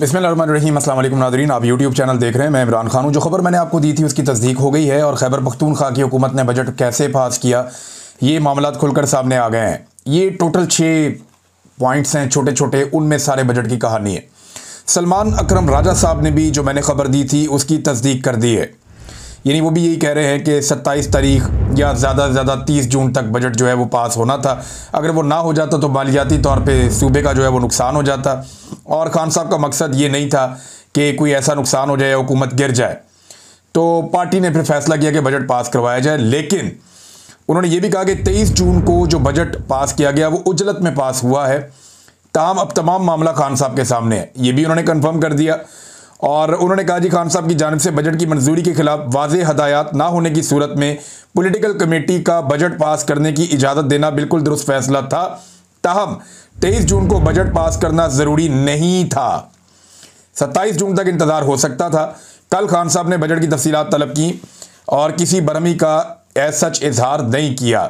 बिस्मिल्लाहिर्रहमानिर्रहीम। अस्सलाम वालेकुम नाज़रीन, आप यूट्यूब चैनल देख रहे हैं। मैं इमरान खान हूँ। जो खबर मैंने आपको दी थी उसकी तस्दीक हो गई है और खैबर पख्तूनख्वा की हुकूमत ने बजट कैसे पास किया ये मामलात खुलकर सामने आ गए हैं। ये टोटल 6 पॉइंट्स हैं छोटे छोटे, उनमें सारे बजट की कहानी है। सलमान अकरम राजा साहब ने भी जो मैंने खबर दी थी उसकी तस्दीक कर दी है। यानी वो भी यही कह रहे हैं कि 27 तारीख या ज़्यादा से ज़्यादा 30 जून तक बजट जो है वो पास होना था। अगर वो ना हो जाता तो मालियाती तौर पे सूबे का जो है वो नुकसान हो जाता। और खान साहब का मकसद ये नहीं था कि कोई ऐसा नुकसान हो जाए या हुकूमत गिर जाए, तो पार्टी ने फिर फैसला किया कि बजट पास करवाया जाए। लेकिन उन्होंने ये भी कहा कि 23 जून को जो बजट पास किया गया वो उजलत में पास हुआ है। ताहम अब तमाम मामला खान साहब के सामने है, ये भी उन्होंने कन्फर्म कर दिया। और उन्होंने कहा जी खान साहब की जानिब से बजट की मंजूरी के खिलाफ वाज़ेह हदायत ना होने की सूरत में पॉलिटिकल कमेटी का बजट पास करने की इजाज़त देना बिल्कुल दुरुस्त फैसला था। ताहम 23 जून को बजट पास करना ज़रूरी नहीं था, 27 जून तक इंतज़ार हो सकता था। कल खान साहब ने बजट की तफसीलात तलब की और किसी बरहमी का एज सच इजहार नहीं किया।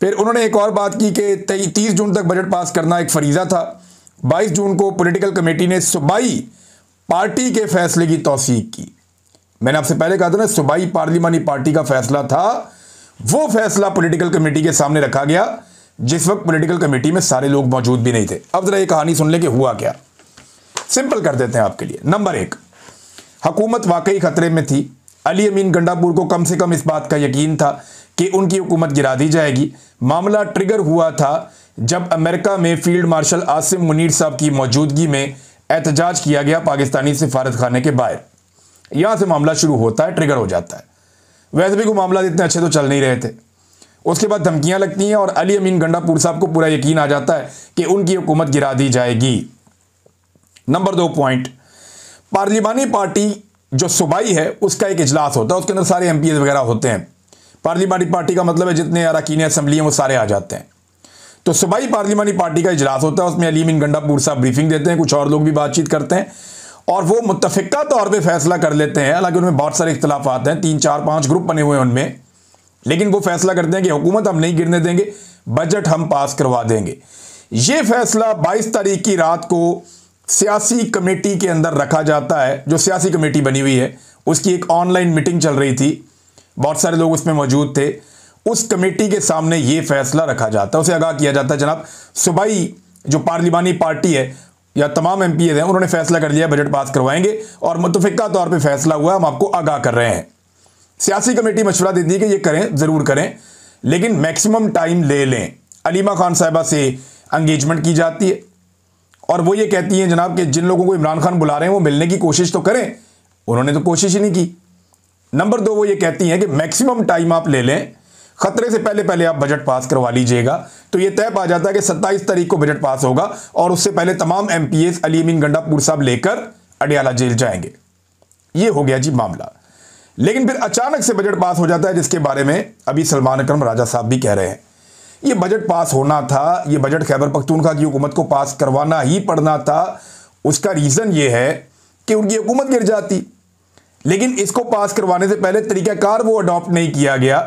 फिर उन्होंने एक और बात की कि 30 जून तक बजट पास करना एक फरीज़ा था। 22 जून को पॉलिटिकल कमेटी ने सूबाई पार्टी के फैसले की तौसीक की। मैंने आपसे पहले कहा था ना, सूबाई पार्लिमानी पार्टी का फैसला था। वो फैसला पॉलिटिकल कमेटी के सामने रखा गया जिस वक्त पॉलिटिकल कमेटी में सारे लोग मौजूद भी नहीं थे। अब जरा ये कहानी सुन ले कि हुआ क्या। सिंपल कर देते हैं आपके लिए। नंबर 1, हुकूमत वाकई खतरे में थी। अली अमीन गंडापुर को कम से कम इस बात का यकीन था कि उनकी हुकूमत गिरा दी जाएगी। मामला ट्रिगर हुआ था जब अमेरिका में फील्ड मार्शल आसिम मुनीर साहब की मौजूदगी में एहतजाज किया गया पाकिस्तानी सिफारत खाने के बाहर। यहां से मामला शुरू होता है, ट्रिगर हो जाता है। वैसे भी कोई मामला इतने अच्छे तो चल नहीं रहे थे। उसके बाद धमकियां लगती हैं और अली अमीन गंडापुर साहब को पूरा यकीन आ जाता है कि उनकी हुकूमत गिरा दी जाएगी। नंबर 2 पॉइंट, पार्लिमानी पार्टी जो सूबाई है उसका एक इजलास होता है, उसके अंदर सारे एमपीएस वगैरह होते हैं। पार्लिमानी पार्टी का मतलब है जितने अरकान असम्बली हैं वो सारे आ जाते हैं। तो सूबाई पार्लिमानी पार्टी का इजलास होता है, उसमें अली अमीन गंडापुर साहब ब्रीफिंग देते हैं, कुछ और लोग भी बातचीत करते हैं और वो मुत्तफिका तौर पे फैसला कर लेते हैं। हालांकि उनमें बहुत सारे इख्तलाफात हैं, 3 4 5 ग्रुप बने हुए हैं उनमें, लेकिन वो फैसला करते हैं कि हुकूमत हम नहीं गिरने देंगे, बजट हम पास करवा देंगे। ये फैसला 22 तारीख की रात को सियासी कमेटी के अंदर रखा जाता है। जो सियासी कमेटी बनी हुई है उसकी एक ऑनलाइन मीटिंग चल रही थी, बहुत सारे लोग उसमें मौजूद थे। उस कमेटी के सामने ये फैसला रखा जाता है, उसे आगाह किया जाता है जनाब सूबाई जो पार्लिमानी पार्टी है या तमाम एमपीए हैं उन्होंने फैसला कर लिया बजट पास करवाएंगे और मुत्तफिका तौर पे फैसला हुआ, हम आपको आगाह कर रहे हैं। सियासी कमेटी मशवरा देती है कि ये करें, ज़रूर करें, लेकिन मैक्सिमम टाइम ले लें। अलीमा खान साहिबा से एंगेजमेंट की जाती है और वो ये कहती हैं जनाब कि जिन लोगों को इमरान खान बुला रहे हैं वो मिलने की कोशिश तो करें। उन्होंने तो कोशिश ही नहीं की। नंबर 2, वो ये कहती हैं कि मैक्सिमम टाइम आप ले लें, खतरे से पहले पहले आप बजट पास करवा लीजिएगा। तो ये तय पा जाता है कि 27 तारीख को बजट पास होगा और उससे पहले तमाम एमपीएस अली अमीन गंडापुर साहब लेकर अडियाला जेल जाएंगे। ये हो गया जी मामला। लेकिन फिर अचानक से बजट पास हो जाता है जिसके बारे में अभी सलमान अकरम राजा साहब भी कह रहे हैं। ये बजट पास होना था, ये बजट खैबर पख्तूनख्वा की हुकूमत को पास करवाना ही पड़ना था। उसका रीज़न ये है कि उनकी हुकूमत गिर जाती, लेकिन इसको पास करवाने से पहले तरीक़ाकार वो अडॉप्ट नहीं किया गया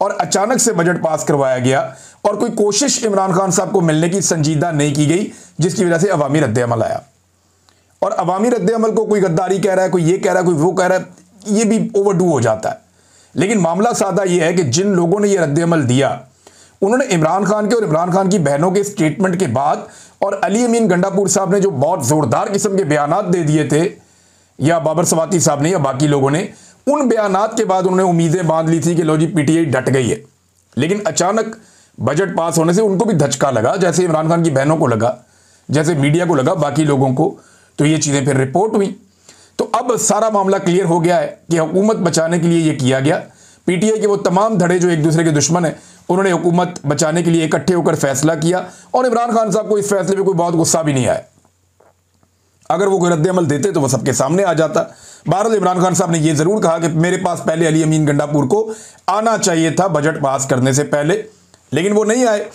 और अचानक से बजट पास करवाया गया और कोई कोशिश इमरान खान साहब को मिलने की संजीदा नहीं की गई, जिसकी वजह से अवामी रद्द-ए-अमल आया। और अवामी रद्द-ए-अमल को कोई गद्दारी कह रहा है, कोई ये कह रहा है, कोई वो कह रहा है, ये भी ओवरडू हो जाता है। लेकिन मामला सादा ये है कि जिन लोगों ने ये रद्द-ए-अमल दिया उन्होंने इमरान खान के और इमरान खान की बहनों के स्टेटमेंट के बाद और अली अमीन गंडापुर साहब ने जो बहुत ज़ोरदार किस्म के बयानात दे दिए थे, या बाबर सवाती साहब ने या बाकी लोगों ने, उन बयानात के बाद उन्होंने उम्मीदें बांध ली थी कि लो जी पीटीआई डट गई है। लेकिन अचानक बजट पास होने से उनको भी धचका लगा, जैसे इमरान खान की बहनों को लगा, जैसे मीडिया को लगा, बाकी लोगों को। तो ये चीज़ें फिर रिपोर्ट हुई। तो अब सारा मामला क्लियर हो गया है कि हुकूमत बचाने के लिए ये किया गया। पीटीआई के वो तमाम धड़े जो एक दूसरे के दुश्मन हैं उन्होंने हुकूमत बचाने के लिए इकट्ठे होकर फैसला किया और इमरान खान साहब को इस फैसले में कोई बहुत गुस्सा भी नहीं आया। अगर वो कोई रद्द-ए-अमल देते तो वो सबके सामने आ जाता। बहरहाल इमरान खान साहब ने ये ज़रूर कहा कि मेरे पास पहले अली अमीन गंडापुर को आना चाहिए था बजट पास करने से पहले, लेकिन वो नहीं आए।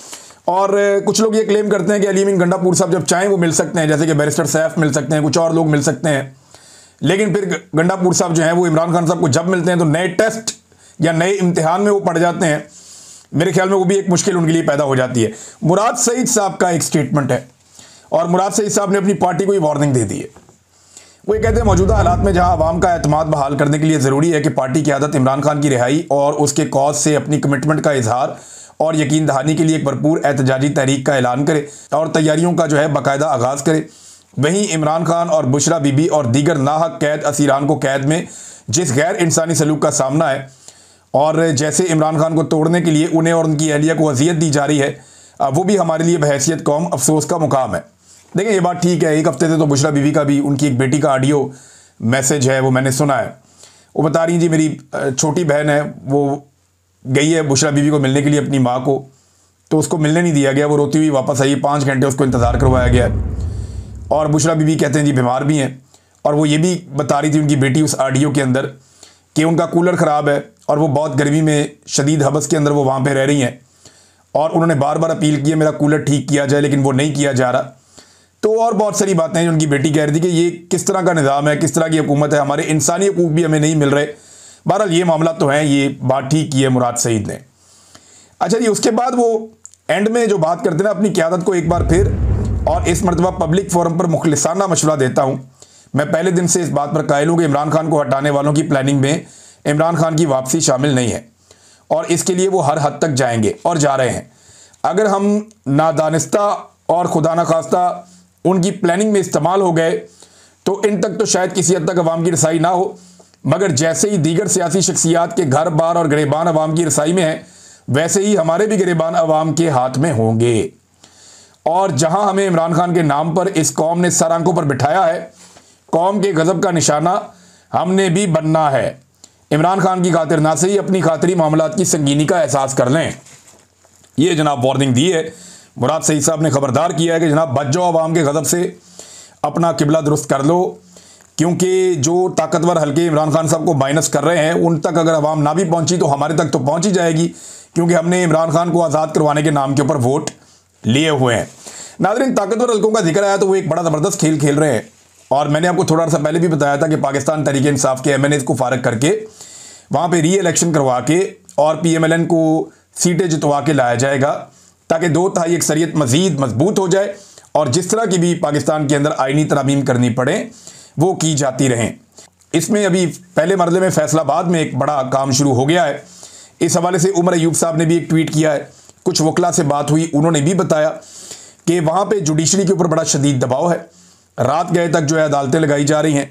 और कुछ लोग ये क्लेम करते हैं कि अली अमीन गंडापुर साहब जब चाहें वो मिल सकते हैं, जैसे कि बैरिस्टर सैफ मिल सकते हैं, कुछ और लोग मिल सकते हैं। लेकिन फिर गंडापुर साहब जो हैं वो इमरान खान साहब को जब मिलते हैं तो नए टेस्ट या नए इम्तिहान में वो पड़ जाते हैं। मेरे ख्याल में वो भी एक मुश्किल उनके लिए पैदा हो जाती है। मुराद सईद साहब का एक स्टेटमेंट है और मुराद सईद साहब ने अपनी पार्टी को ही वार्निंग दे दी है वो ये कहते हैं मौजूदा हालात में जहां अवाम का एतमाद बहाल करने के लिए ज़रूरी है कि पार्टी की क़यादत इमरान खान की रिहाई और उसके कॉज से अपनी कमिटमेंट का इजहार और यकीन दहानी के लिए एक भरपूर एहतजाजी तहरीक का ऐलान करे और तैयारियों का जो है बाकायदा आगाज़ करे। वहीं इमरान खान और बुशरा बीबी और दीगर नाहक कैद असीरान को कैद में जिस गैर इंसानी सलूक का सामना है और जैसे इमरान खान को तोड़ने के लिए उन्हें और उनकी अहलिया को अजियत दी जा रही है, वो भी हमारे लिए बहैसियत कौम अफसोस का मुकाम है। देखिए ये बात ठीक है, एक हफ्ते से तो बुशरा बीबी का भी, उनकी एक बेटी का ऑडियो मैसेज है वो मैंने सुना है। वो बता रही जी मेरी छोटी बहन है, वो गई है बुशरा बीबी को मिलने के लिए अपनी माँ को, तो उसको मिलने नहीं दिया गया, वो रोती हुई वापस आई, 5 घंटे उसको इंतज़ार करवाया गया है। और बुशरा बीबी कहते हैं जी बीमार भी हैं, और वो ये भी बता रही थी उनकी बेटी उस ऑडियो के अंदर कि उनका कूलर ख़राब है और वो बहुत गर्मी में शदीद हबस के अंदर वो वहाँ पे रह रही हैं, और उन्होंने बार बार अपील की है मेरा कूलर ठीक किया जाए, लेकिन वो नहीं किया जा रहा। तो और बहुत सारी बातें हैं जो उनकी बेटी कह रही थी कि ये किस तरह का निज़ाम है, किस तरह की हुकूमत है, हमारे इंसानी हकूक़ भी हमें नहीं मिल रहे। बहरहाल ये मामला तो है, ये बात ठीक की है मुराद सईद ने। अच्छा जी, उसके बाद वो एंड में जो बात करते हैं अपनी क़यादत को एक बार फिर, और इस मरतबा पब्लिक फोरम पर मुखलिसाना मशवरा देता हूँ। मैं पहले दिन से इस बात पर कायल हूँ कि इमरान खान को हटाने वालों की प्लानिंग में इमरान खान की वापसी शामिल नहीं है, और इसके लिए वो हर हद तक जाएंगे और जा रहे हैं। अगर हम नादानिस्ता और खुदा न खास्ता उनकी प्लानिंग में इस्तेमाल हो गए तो इन तक तो शायद किसी हद तक अवाम की रसाई ना हो, मगर जैसे ही दीगर सियासी शख्सियात के घर बार और गिरेबान अवाम की रसाई में है, वैसे ही हमारे भी गिरेबान अवाम के हाथ में होंगे। और जहां हमें इमरान खान के नाम पर इस कौम ने सर आंखों पर बिठाया है, कौम के गज़ब का निशाना हमने भी बनना है। इमरान खान की खातिर ना से ही अपनी खातरी मामलात की संगीनी का एहसास कर लें। ये जनाब वार्निंग दी है मुराद सईद साहब ने, खबरदार किया है कि जनाब बच जाओ अवाम के गज़ब से, अपना किबला दुरुस्त कर लो, क्योंकि जो ताकतवर हल्के इमरान खान साहब को माइनस कर रहे हैं उन तक अगर अवाम ना भी पहुंची तो हमारे तक तो पहुंच ही जाएगी, क्योंकि हमने इमरान खान को आज़ाद करवाने के नाम के ऊपर वोट लिए हुए हैं। नाज़रीन, ताकतवर हल्कों का जिक्र आया तो वो एक बड़ा ज़बरदस्त खेल खेल रहे हैं, और मैंने आपको थोड़ा सा पहले भी बताया था कि पाकिस्तान तहरीक इंसाफ के MNAs को फारग करके वहाँ पे री इलेक्शन करवा के और PMLN को सीटें जितवा के लाया जाएगा, ताकि 2/3 अक्सरियत मज़ीद मजबूत हो जाए और जिस तरह की भी पाकिस्तान के अंदर आइनी तरमीम करनी पड़े वो की जाती रहें। इसमें अभी पहले मरले में फैसलाबाद में एक बड़ा काम शुरू हो गया है। इस हवाले से उमर अयूब साहब ने भी एक ट्वीट किया है, कुछ वकला से बात हुई, उन्होंने भी बताया कि वहाँ पे जुडिशरी के ऊपर बड़ा शदीद दबाव है, रात गए तक जो है अदालतें लगाई जा रही हैं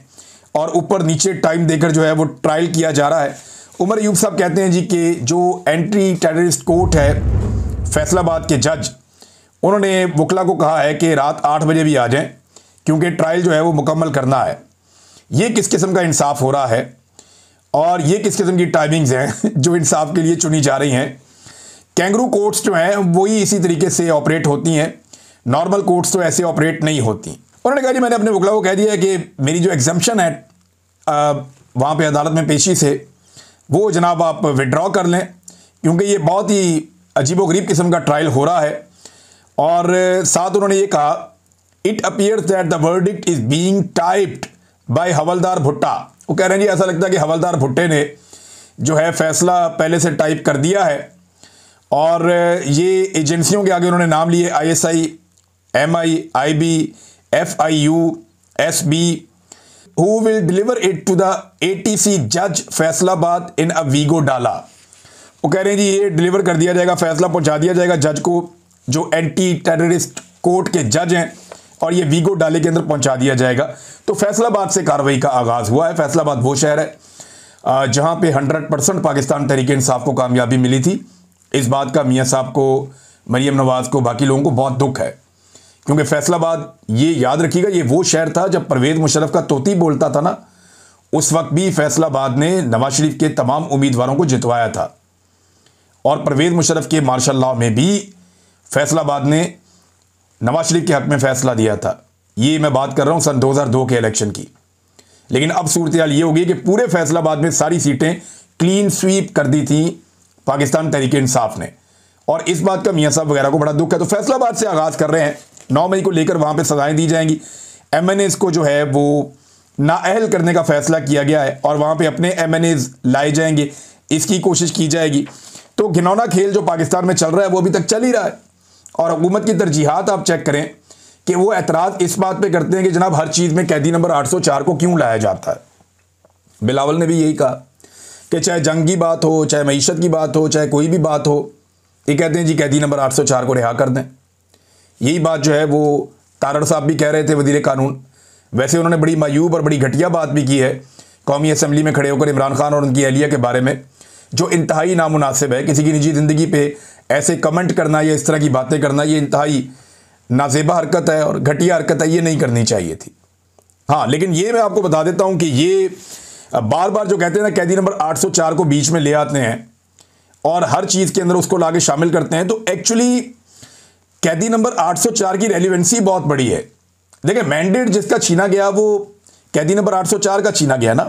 और ऊपर नीचे टाइम देकर जो है वो ट्रायल किया जा रहा है। उमर अयूब साहब कहते हैं जी कि जो एंटी टेररिस्ट कोर्ट है फैसलाबाद के जज, उन्होंने वकला को कहा है कि रात 8 बजे भी आ जाएं, क्योंकि ट्रायल जो है वो मुकम्मल करना है। ये किस किस्म का इंसाफ हो रहा है और ये किस किस्म की टाइमिंग्स हैं जो इंसाफ के लिए चुनी जा रही हैं। कैंगरू कोर्ट्स जो हैं वही इसी तरीके से ऑपरेट होती हैं, नॉर्मल कोर्ट्स तो ऐसे ऑपरेट नहीं होती। उन्होंने कहा जी मैंने अपने वकला को कह दिया है कि मेरी जो एग्जम्पशन है वहाँ पे अदालत में पेशी से, वो जनाब आप विड्रॉ कर लें, क्योंकि ये बहुत ही अजीबोगरीब किस्म का ट्रायल हो रहा है। और साथ उन्होंने ये कहा it appears that the verdict is being typed by हवलदार भुट्टा। वो कह रहे हैं जी ऐसा लगता है कि हवलदार भुट्टे ने जो है फैसला पहले से टाइप कर दिया है, और ये एजेंसियों के आगे उन्होंने नाम लिए ISI, MI, IB, FIU, SB, who will deliver it to the ATC जज फैसलाबाद इन अ वीगो डाला। वो कह रहे हैं जी ये डिलीवर कर दिया जाएगा, फैसला पहुंचा दिया जाएगा जज को, जो एंटी टेररिस्ट कोर्ट के जज हैं, और ये वीगो डाले के अंदर पहुंचा दिया जाएगा। तो फैसलाबाद से कार्रवाई का आगाज़ हुआ है। फैसलाबाद वो शहर है जहां पे 100% पाकिस्तान तहरीक इंसाफ को कामयाबी मिली थी। इस बात का मियाँ साहब को, मरीम नवाज़ को, बाकी लोगों को बहुत दुख है, क्योंकि फैसलाबाद, ये याद रखिएगा, ये वो शहर था जब परवेज़ मुशर्रफ का तोती बोलता था ना, उस वक्त भी फैसलाबाद ने नवाज शरीफ के तमाम उम्मीदवारों को जितवाया था, और परवेज़ मुशर्रफ के मार्शल लॉ में भी फैसलाबाद ने नवाज शरीफ के हक में फ़ैसला दिया था। ये मैं बात कर रहा हूँ सन 2002 के इलेक्शन की। लेकिन अब सूरत हाल ये होगी कि पूरे फैसलाबाद में सारी सीटें क्लीन स्वीप कर दी थी पाकिस्तान तहरीक इंसाफ ने, और इस बात का मियाँ साहब वगैरह को बड़ा दुख है। तो फैसलाबाद से आगाज़ कर रहे हैं, 9 मई को लेकर वहाँ पर सजाएँ दी जाएंगी। MNAs को जो है वो नाअहल करने का फ़ैसला किया गया है, और वहाँ पर अपने MNAs लाए जाएंगे, इसकी कोशिश की जाएगी। तो घिनौना खेल जो पाकिस्तान में चल रहा है वो अभी तक चल ही रहा है, और हुकूमत की तरजीहात आप चेक करें कि वो एतराज़ इस बात पे करते हैं कि जनाब हर चीज़ में कैदी नंबर 804 को क्यों लाया जाता है। बिलावल ने भी यही कहा कि चाहे जंग की बात हो, चाहे मईशत की बात हो, चाहे कोई भी बात हो, ये कहते हैं जी कैदी नंबर 804 को रिहा कर दें। यही बात जो है वो तारड़ साहब भी कह रहे थे, वज़ीर कानून। वैसे उन्होंने बड़ी मायूब और बड़ी घटिया बात भी की है कौमी असम्बली में खड़े होकर इमरान खान और उनकी अहलिया के बारे में, जो इंतहाई नामुनासिब है। किसी की निजी ज़िंदगी पे ऐसे कमेंट करना या इस तरह की बातें करना, ये इंतहाई नाजेबा हरकत है और घटिया हरकत है, ये नहीं करनी चाहिए थी। हाँ, लेकिन ये मैं आपको बता देता हूँ कि ये बार बार जो कहते हैं ना कैदी नंबर 804 को बीच में ले आते हैं और हर चीज़ के अंदर उसको लाके शामिल करते हैं, तो एक्चुअली कैदी नंबर 804 की रेलिवेंसी बहुत बड़ी है। देखिए, मैंडेट जिसका छीना गया वो कैदी नंबर 804 का छीना गया ना।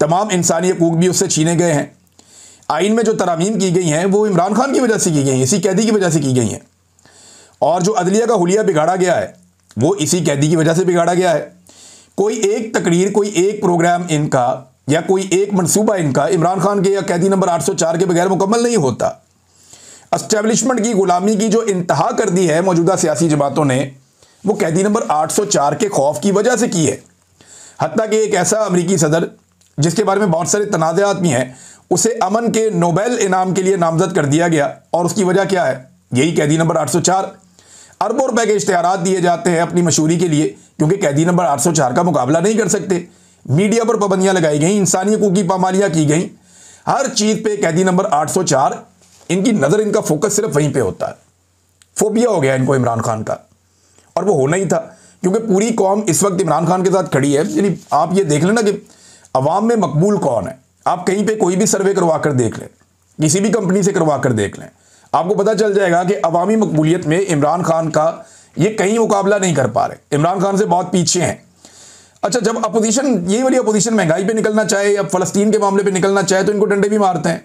तमाम इंसानी हकूक भी उससे छीने गए हैं। आइन में जो तरामीम की गई हैं वो इमरान खान की वजह से की गई हैं, इसी कैदी की वजह से की गई हैं। और जो अदलिया का हुलिया बिगाड़ा गया है वो इसी कैदी की वजह से बिगाड़ा गया है। कोई एक तकरीर, कोई एक प्रोग्राम इनका या कोई एक मनसूबा इनका इमरान खान के या कैदी नंबर 804 के बगैर मुकम्मल नहीं होता। एस्टेब्लिशमेंट की गुलामी की जो इंतहा कर दी है मौजूदा सियासी जमातों ने, वो कैदी नंबर 804 के खौफ की वजह से की है। हत्ता कि एक ऐसा अमरीकी सदर जिसके बारे में बहुत सारे तनाज़ात भी हैं, उसे अमन के नोबेल इनाम के लिए नामजद कर दिया गया। और उसकी वजह क्या है? यही कैदी नंबर 804। अरबों रुपए के इश्तिहारात दिए जाते हैं अपनी मशहूरी के लिए, क्योंकि कैदी नंबर 804 का मुकाबला नहीं कर सकते। मीडिया पर पाबंदियां लगाई गई, इंसानी हकूक की पामालियां की गई, हर चीज़ पे कैदी नंबर 804, इनकी नज़र, इनका फोकस सिर्फ वहीं पे होता है। फोबिया हो गया इनको इमरान खान का, और वो होना ही था, क्योंकि पूरी कौम इस वक्त इमरान खान के साथ खड़ी है। यानी आप ये देख लेना कि अवाम में मकबूल कौन है। आप कहीं पे कोई भी सर्वे करवा कर देख लें, किसी भी कंपनी से करवा कर देख लें, आपको पता चल जाएगा कि अवामी मकबूलियत में इमरान खान का ये कहीं मुकाबला नहीं कर पा रहे, इमरान खान से बहुत पीछे हैं। अच्छा, जब अपोजिशन, यही वाली अपोजिशन महंगाई पे निकलना चाहे या फ़लस्तीन के मामले पे निकलना चाहे तो इनको डंडे भी मारते हैं।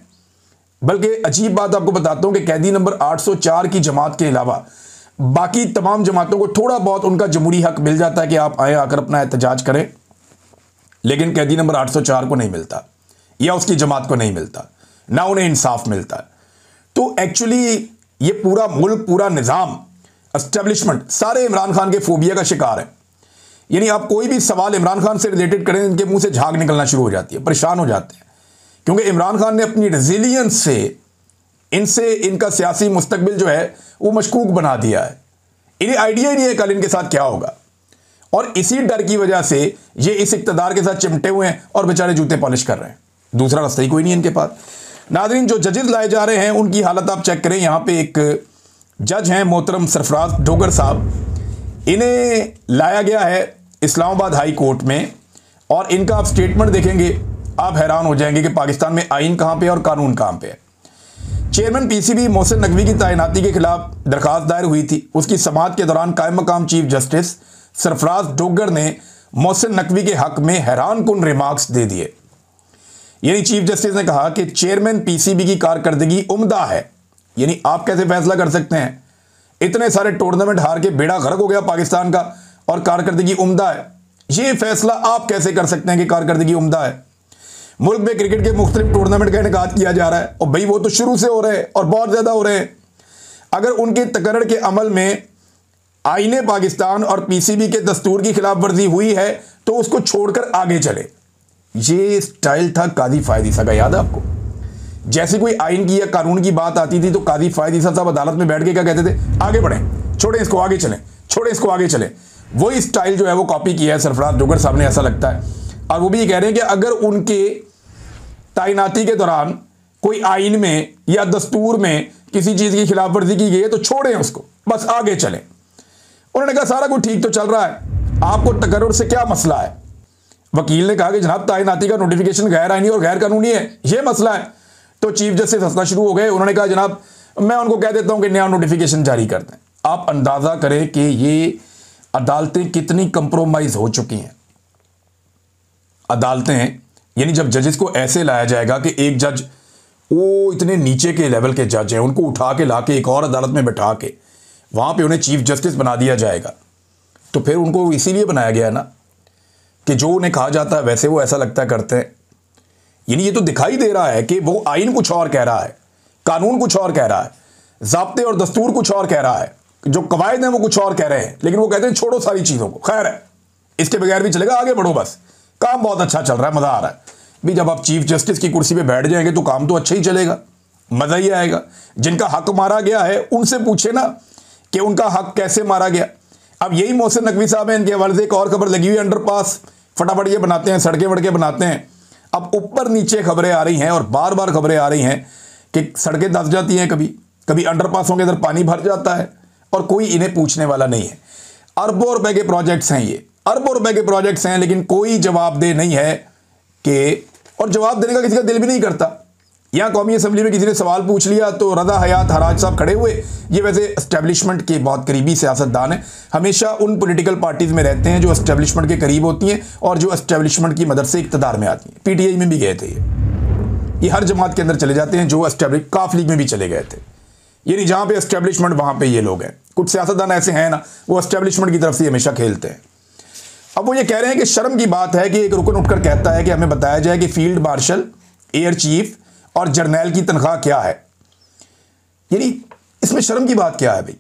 बल्कि अजीब बात आपको बताता हूँ कि कैदी नंबर 804 की जमात के अलावा बाकी तमाम जमातों को थोड़ा बहुत उनका जमहूरी हक मिल जाता है कि आप आए, आकर अपना एहतजाज करें, लेकिन कैदी नंबर 804 को नहीं मिलता या उसकी जमात को नहीं मिलता, ना उन्हें इंसाफ मिलता है। तो एक्चुअली ये पूरा मुल्क, पूरा निज़ाम, एस्टेब्लिशमेंट सारे इमरान खान के फोबिया का शिकार है। यानी आप कोई भी सवाल इमरान खान से रिलेटेड करें, इनके मुंह से झाग निकलना शुरू हो जाती है, परेशान हो जाते हैं, क्योंकि इमरान खान ने अपनी रेजिलियंस से इनसे इनका सियासी मुस्तकबिल जो है वो मशकूक बना दिया है। इन्हें आइडिया ही नहीं है कल इनके साथ क्या होगा, और इसी डर की वजह से ये इस इक़्तिदार के साथ चिमटे हुए हैं और बेचारे जूते पॉलिश कर रहे हैं। दूसरा रास्ता ही कोई नहीं है इनके पास। नाज़रीन, जो जजेस लाए जा रहे हैं उनकी हालत आप चेक करें। यहाँ पे एक जज हैं मोहतरम सरफराज डोगर साहब, इन्हें लाया गया है इस्लामाबाद हाई कोर्ट में, और इनका आप स्टेटमेंट देखेंगे आप हैरान हो जाएंगे कि पाकिस्तान में आइन कहाँ पे और कानून कहाँ पे है। चेयरमैन पीसीबी मोहसिन नकवी की तैनाती के खिलाफ दरखास्त दायर हुई थी। उसकी समाअत के दौरान कायम मकाम चीफ जस्टिस सरफराज डोगर ने मोहसिन नकवी के हक में हैरान कुन रिमार्क्स दे दिए। यानी चीफ जस्टिस ने कहा कि चेयरमैन पीसीबी की कारकर्दगी उम्दा है। यानी आप कैसे फैसला कर सकते हैं, इतने सारे टूर्नामेंट हार के बेड़ा गर्क हो गया पाकिस्तान का और कारकर्दगी उम्दा है। ये फैसला आप कैसे कर सकते हैं कि कारकर्दगी उम्दा है? मुल्क में क्रिकेट के मुख्तलिफ टूर्नामेंट का इनेकाद किया जा रहा है, और भाई वो तो शुरू से हो रहे हैं और बहुत ज़्यादा हो रहे हैं। अगर उनके तकर्रर के अमल में आईने पाकिस्तान और पीसीबी के दस्तूर की खिलाफ वर्जी हुई है तो उसको छोड़कर आगे चले। ये स्टाइल था काजी फायद ईसा का, याद है आपको? जैसे कोई आइन की या कानून की बात आती थी तो काजी फायद ईसा साहब अदालत में बैठ के क्या कहते थे? आगे बढ़ें, छोड़ें इसको, आगे चलें, छोड़ें इसको, आगे चलें। वही स्टाइल जो है वो कॉपी किया है सरफराज डोगर साहब ने, ऐसा लगता है। और वो भी ये कह रहे हैं कि अगर उनके तैनाती के दौरान कोई आइन में या दस्तूर में किसी चीज़ की खिलाफ वर्जी की गई है तो छोड़ें उसको, बस आगे चलें। उन्होंने कहा सारा कुछ ठीक तो चल रहा है, आपको तकर्रुर से क्या मसला है? वकील ने कहा कि जनाब तैनाती का नोटिफिकेशन गैर आईनी और गैर कानूनी है, ये मसला है। तो चीफ जस्टिस हंसना शुरू हो गए। उन्होंने कहा जनाब मैं उनको कह देता हूं कि नया नोटिफिकेशन जारी कर दें। आप अंदाजा करें कि ये अदालतें कितनी कंप्रोमाइज हो चुकी हैं। अदालतें, यानी जब जजेस को ऐसे लाया जाएगा कि एक जज, वो इतने नीचे के लेवल के जज हैं, उनको उठा के ला के एक और अदालत में बैठा के वहाँ पे उन्हें चीफ जस्टिस बना दिया जाएगा, तो फिर उनको इसीलिए बनाया गया है ना कि जो उन्हें कहा जाता है वैसे वो ऐसा लगता है करते हैं। यानी ये तो दिखाई दे रहा है कि वो आइन कुछ और कह रहा है, कानून कुछ और कह रहा है, ज़ाब्ते और दस्तूर कुछ और कह रहा है, जो कवायद हैं वो कुछ और कह रहे हैं, लेकिन वो कहते हैं छोड़ो सारी चीज़ों को, खैर है, इसके बगैर भी चलेगा, आगे बढ़ो, बस काम बहुत अच्छा चल रहा है, मज़ा आ रहा है। भी जब आप चीफ जस्टिस की कुर्सी पे बैठ जाएंगे तो काम तो अच्छा ही चलेगा, मज़ा ही आएगा। जिनका हक मारा गया है उनसे पूछे ना कि उनका हक कैसे मारा गया। अब यही मोहसिन नकवी साहब हैं, इनके हवाले से एक और खबर लगी हुई है, अंडरपास फटाफट ये बनाते हैं, सड़कें वड़कें बनाते हैं। अब ऊपर नीचे खबरें आ रही हैं और बार बार खबरें आ रही हैं कि सड़कें धंस जाती हैं, कभी कभी अंडरपासों के अंदर पानी भर जाता है और कोई इन्हें पूछने वाला नहीं है। अरबों रुपए के प्रोजेक्ट्स हैं ये, अरबों रुपए के प्रोजेक्ट्स हैं, लेकिन कोई जवाबदेह नहीं है कि, और जवाब देने का किसी का दिल भी नहीं करता। यहाँ कौमी असम्बली में किसी ने सवाल पूछ लिया तो रज़ा हयात हराज साहब खड़े हुए। ये वैसे एस्टेब्लिशमेंट के बहुत करीबी सियासतदान हैं, हमेशा उन पॉलिटिकल पार्टीज़ में रहते हैं जो एस्टेब्लिशमेंट के करीब होती हैं और जो एस्टेब्लिशमेंट की मदद से इक़्तिदार में आती हैं। पीटीआई में भी गए थे ये हर जमात के अंदर चले जाते हैं, जो एस्टेब्लिश काफ लीग में भी चले गए थे। ये नहीं, जहाँ पे एस्टेब्लिशमेंट वहाँ पे ये लोग हैं। कुछ सियासतदान ऐसे हैं ना, वो एस्टेब्लिशमेंट की तरफ से हमेशा खेलते हैं। अब वो ये कह रहे हैं कि शर्म की बात है कि एक रुकन उठकर कहता है कि हमें बताया जाए कि फील्ड मार्शल, एयर चीफ और जर्नैल की तनख्वाह क्या है। यानी इसमें शर्म की बात क्या है भाई?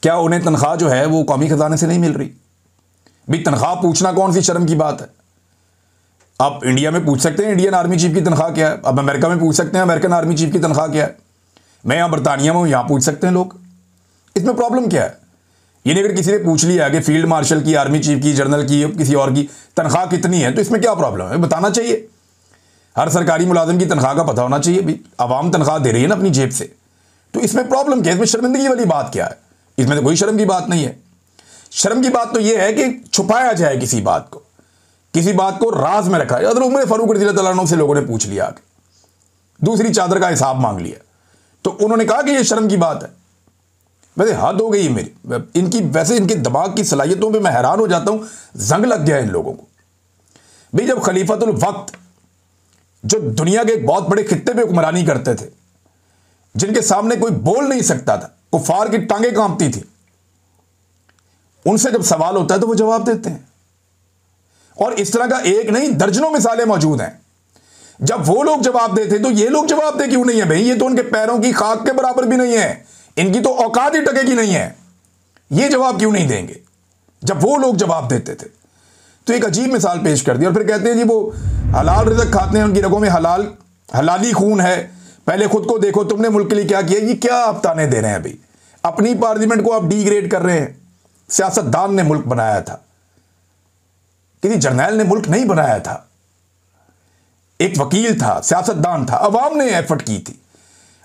क्या उन्हें तनख्वाह जो है वो कौमी खजाने से नहीं मिल रही? भाई तनख्वाह पूछना कौन सी शर्म की बात है? आप इंडिया में पूछ सकते हैं इंडियन आर्मी चीफ की तनख्वाह क्या है, अब अमेरिका में पूछ सकते हैं अमेरिकन आर्मी चीफ की तनख्वाह क्या है, मैं यहाँ बरतानिया में हूँ, यहाँ पूछ सकते हैं लोग। इसमें प्रॉब्लम क्या है? यानी अगर किसी ने पूछ लिया कि फील्ड मार्शल की, आर्मी चीफ की, जनरल की, किसी और की तनख्वाह कितनी है, तो इसमें क्या प्रॉब्लम है? बताना चाहिए। हर सरकारी मुलाजिम की तनख्वाह का पता होना चाहिए। भाई आवाम तनख्वाह दे रही है ना अपनी जेब से, तो इसमें प्रॉब्लम क्या है? इसमें शर्मिंदगी वाली बात क्या है? इसमें तो कोई शर्म की बात नहीं है। शर्म की बात तो यह है कि छुपाया जाए किसी बात को, किसी बात को राज में रखा जाए। हज़रत उमर फारूक रज़ियल्लाहु अन्हु से लोगों ने पूछ लिया, दूसरी चादर का हिसाब मांग लिया, तो उन्होंने कहा कि यह शर्म की बात है। वैसे हद हो गई है मेरी इनकी, वैसे इनके दिमाग की सलाहियतों पे मैं हैरान हो जाता हूं, जंग लग गया है इन लोगों को। भाई जब खलीफतुल वक्त, जो दुनिया के एक बहुत बड़े खित्ते पे हुक्मरानी करते थे, जिनके सामने कोई बोल नहीं सकता था, कुफार की टांगें कांपती थी, उनसे जब सवाल होता है तो वो जवाब देते हैं। और इस तरह का एक नहीं, दर्जनों मिसालें मौजूद हैं। जब वो लोग जवाब देते तो ये लोग जवाब दे क्यों नहीं है? भाई ये तो उनके पैरों की खाक के बराबर भी नहीं है, इनकी तो औकात ही टके की नहीं है, ये जवाब क्यों नहीं देंगे जब वो लोग जवाब देते थे? तो एक अजीब मिसाल पेश कर दी और फिर कहते हैं जी वो हलाल रिज़्क खाते हैं, उनकी रगों में हलाली खून है, पहले खुद को देखो तुमने मुल्क के लिए क्या किया। ये क्या आप ताने दे रहे हैं भाई? अपनी पार्लियामेंट को आप डिग्रेड कर रहे हैं। सियासतदान ने मुल्क बनाया था, किसी जर्नैल ने मुल्क नहीं बनाया था, एक वकील था, सियासतदान था, अवाम ने एफर्ट की थी।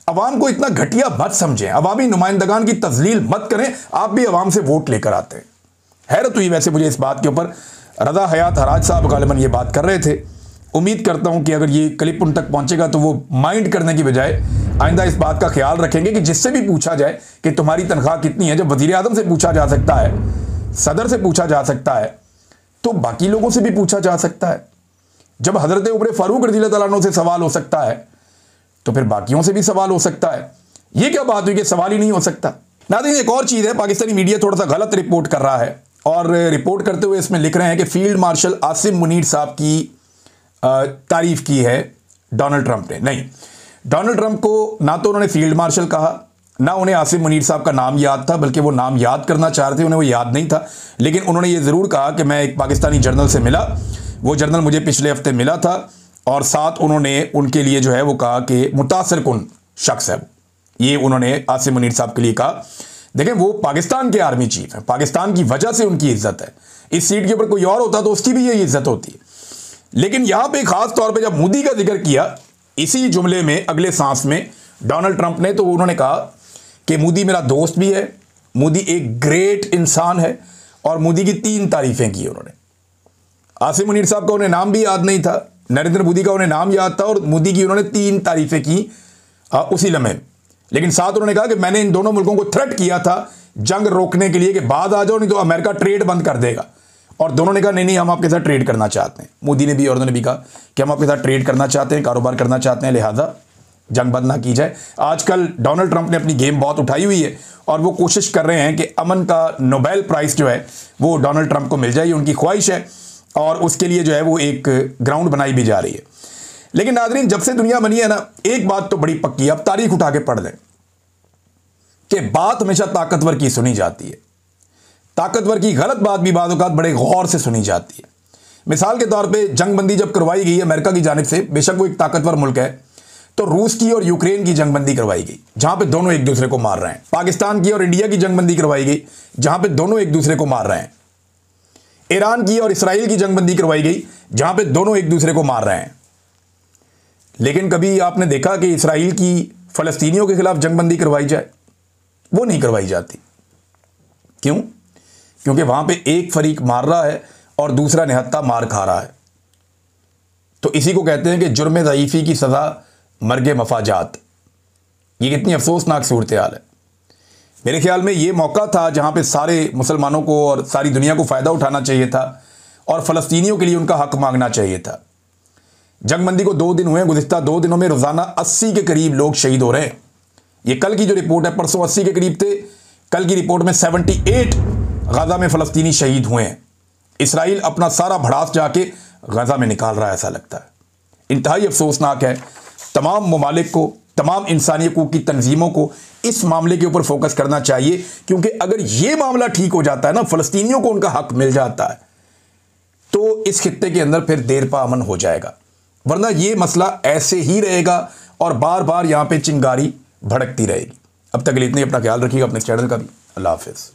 अवाम को इतना घटिया मत समझें, अवामी नुमाइंदगान की तजलील मत करें। आप भी अवाम से वोट लेकर आते हैं। हैरत हुई वैसे मुझे इस बात के ऊपर। रज़ा हयात हराज साहब गालिबन ये बात कर रहे थे। उम्मीद करता हूं कि अगर ये क्लिप उन तक पहुंचेगा तो वो माइंड करने की बजाय आइंदा इस बात का ख्याल रखेंगे कि जिससे भी पूछा जाए कि तुम्हारी तनख्वाह कितनी है, जब वज़ीर आज़म से पूछा जा सकता है, सदर से पूछा जा सकता है, तो बाकी लोगों से भी पूछा जा सकता है। जब हज़रत उमर फारूक रज़ियल्लाहु अन्हु से सवाल हो सकता है तो फिर बाकियों से भी सवाल हो सकता है। ये क्या बात हुई कि सवाल ही नहीं हो सकता? नाज़रीन एक और चीज़ है, पाकिस्तानी मीडिया थोड़ा सा गलत रिपोर्ट कर रहा है और रिपोर्ट करते हुए इसमें लिख रहे हैं कि फील्ड मार्शल आसिम मुनीर साहब की तारीफ की है डोनाल्ड ट्रंप ने। नहीं, डोनाल्ड ट्रंप को ना तो उन्होंने फील्ड मार्शल कहा, ना उन्हें आसिम मुनीर साहब का नाम याद था, बल्कि वो नाम याद करना चाह रहे थे, उन्हें वो याद नहीं था। लेकिन उन्होंने ये ज़रूर कहा कि मैं एक पाकिस्तानी जर्नल से मिला, वो जर्नल मुझे पिछले हफ्ते मिला था, और साथ उन्होंने उनके लिए जो है वो कहा कि मुतासिर कुन शख्स है। ये उन्होंने आसिम मुनीर साहब के लिए कहा। देखें वो पाकिस्तान के आर्मी चीफ हैं, पाकिस्तान की वजह से उनकी इज्जत है। इस सीट के ऊपर कोई और होता तो उसकी भी यही इज्जत होती है। लेकिन यहां पे खास तौर पे जब मोदी का जिक्र किया इसी जुमले में अगले सांस में डोनाल्ड ट्रंप ने, तो उन्होंने कहा कि मोदी मेरा दोस्त भी है, मोदी एक ग्रेट इंसान है, और मोदी की 3 तारीफें की उन्होंने। आसिम मुनीर साहब का उन्हें नाम भी याद नहीं था, नरेंद्र मोदी का उन्हें नाम याद था, और मोदी की उन्होंने 3 तारीफें की उसी लम्हे। लेकिन साथ उन्होंने कहा कि मैंने इन दोनों मुल्कों को थ्रेट किया था जंग रोकने के लिए कि बाद आ जाओ नहीं तो अमेरिका ट्रेड बंद कर देगा, और दोनों ने कहा नहीं हम आपके साथ ट्रेड करना चाहते हैं। मोदी ने भी और उन्होंने भी कहा कि हम आपके साथ ट्रेड करना चाहते हैं, कारोबार करना चाहते हैं, लिहाजा जंग बंद ना की जाए। आजकल डोनाल्ड ट्रंप ने अपनी गेम बहुत उठाई हुई है और वो कोशिश कर रहे हैं कि अमन का नोबेल प्राइज़ जो है वो डोनाल्ड ट्रंप को मिल जाए, ये उनकी ख्वाहिश है, और उसके लिए जो है वो एक ग्राउंड बनाई भी जा रही है। लेकिन नाज़रीन जब से दुनिया बनी है ना, एक बात तो बड़ी पक्की है, अब तारीख उठा के पढ़ लें कि बात हमेशा ताकतवर की सुनी जाती है, ताकतवर की गलत बात भी बाद औक़ात बड़े गौर से सुनी जाती है। मिसाल के तौर पे जंगबंदी जब करवाई गई अमेरिका की जानिब से, बेशक वो एक ताकतवर मुल्क है, तो रूस की और यूक्रेन की जंगबंदी करवाई गई जहां पे दोनों एक दूसरे को मार रहे हैं। पाकिस्तान की और इंडिया की जंगबंदी करवाई गई जहां पे दोनों एक दूसरे को मार रहे हैं। ईरान की और इसराइल की जंगबंदी करवाई गई जहां पे दोनों एक दूसरे को मार रहे हैं। लेकिन कभी आपने देखा कि इसराइल की फलस्तीनियों के खिलाफ जंगबंदी करवाई जाए? वो नहीं करवाई जाती। क्यों? क्योंकि वहां पे एक फरीक मार रहा है और दूसरा निहत्था मार खा रहा है। तो इसी को कहते हैं कि जुर्म ज़ईफ़ी की सज़ा मर्गे मफाजात। ये कितनी अफसोसनाक सूरत हाल है। मेरे ख्याल में ये मौका था जहां पे सारे मुसलमानों को और सारी दुनिया को फ़ायदा उठाना चाहिए था और फ़लस्तीनियों के लिए उनका हक मांगना चाहिए था। जंगबंदी को 2 दिन हुए, गुज़िश्ता 2 दिनों में रोज़ाना 80 के करीब लोग शहीद हो रहे हैं। ये कल की जो रिपोर्ट है, परसों 80 के करीब थे, कल की रिपोर्ट में 78 गज़ा में फ़लस्तीनी शहीद हुए हैं। इसराइल अपना सारा भड़ास जाके गज़ा में निकाल रहा है, ऐसा लगता है। इंतहाई अफसोसनाक है। तमाम ममालिक को, तमाम इंसानी हकूक़ की तंजीमों को इस मामले के ऊपर फोकस करना चाहिए, क्योंकि अगर ये मामला ठीक हो जाता है ना, फ़लस्तीनियों को उनका हक मिल जाता है, तो इस खित्ते के अंदर फिर देर पा अमन हो जाएगा। वरना ये मसला ऐसे ही रहेगा और बार बार यहाँ पे चिंगारी भड़कती रहेगी। अब तक के लिए इतने, अपना ख्याल रखिएगा, अपने चैनल का भी। अल्लाह हाफ़िज़।